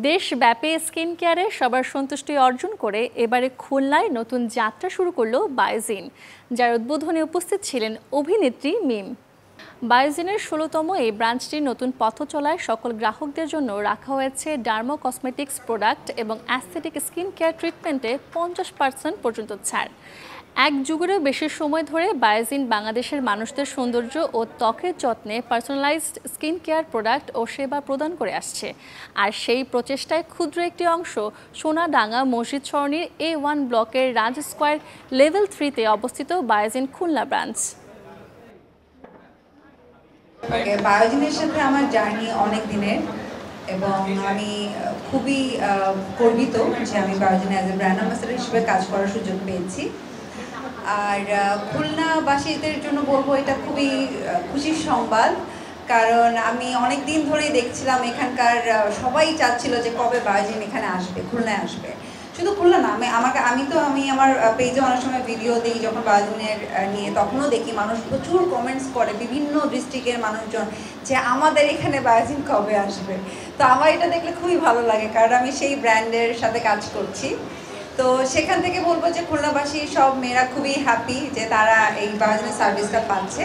দেশব্যাপী স্কিন কেয়ারে সবার সন্তুষ্টি অর্জন করে এবারে খুলনায় নতুন যাত্রা শুরু করলো বায়োজিন, যার উদ্বোধনে উপস্থিত ছিলেন অভিনেত্রী মিম। বায়োজিনের ১৬তম এই ব্রাঞ্চটির নতুন পথ চলায় সকল গ্রাহকদের জন্য রাখা হয়েছে ডার্মো কসমেটিক্স প্রোডাক্ট এবং অ্যাস্থেটিক স্কিন কেয়ার ট্রিটমেন্টে 50% পর্যন্ত ছাড়। এক যুগেরও বেশি সময় ধরে বায়োজিন বাংলাদেশের মানুষদের সৌন্দর্য ও ত্বকের যত্নে পার্সোনালাইজড স্কিন কেয়ার প্রোডাক্ট ও সেবা প্রদান করে আসছে। আর সেই প্রচেষ্টায় ক্ষুদ্র একটি অংশ সোনাডাঙ্গা মসজিদ সরণির A1 ব্লকের রাজ স্কয়ার লেভেল 3-তে অবস্থিত বায়োজিন খুলনা ব্রাঞ্চ। বায়োজিনের সাথে আমার জার্নি অনেক দিনের এবং আমি খুবই গর্বিত যে আমি বায়োজিনে অ্যাজ এ ব্র্যান্ড অ্যাম্বাসেডর হিসেবে কাজ করার সুযোগ পেয়েছি। আর খুলনাবাসীদের জন্য বলবো এটা খুবই খুশির সংবাদ, কারণ আমি অনেক দিন ধরেই দেখছিলাম এখানকার সবাই চাচ্ছিল যে কবে বায়োজিন এখানে আসবে, খুলনায় আসবে। শুধু খুলনা না, আমি আমার পেজে অনেক সময় ভিডিও দিই যখন বায়োজিনের নিয়ে, তখনও দেখি মানুষ প্রচুর কমেন্টস করে বিভিন্ন ডিস্ট্রিক্টের মানুষজন যে আমাদের এখানে বায়োজিন কবে আসবে। তো আমার এটা দেখলে খুবই ভালো লাগে, কারণ আমি সেই ব্র্যান্ডের সাথে কাজ করছি। তো সেখান থেকে বলবো যে খুলনাবাসী সব মেয়েরা খুবই হ্যাপি যে তারা এই বায়োজিনের সার্ভিসটা পাচ্ছে।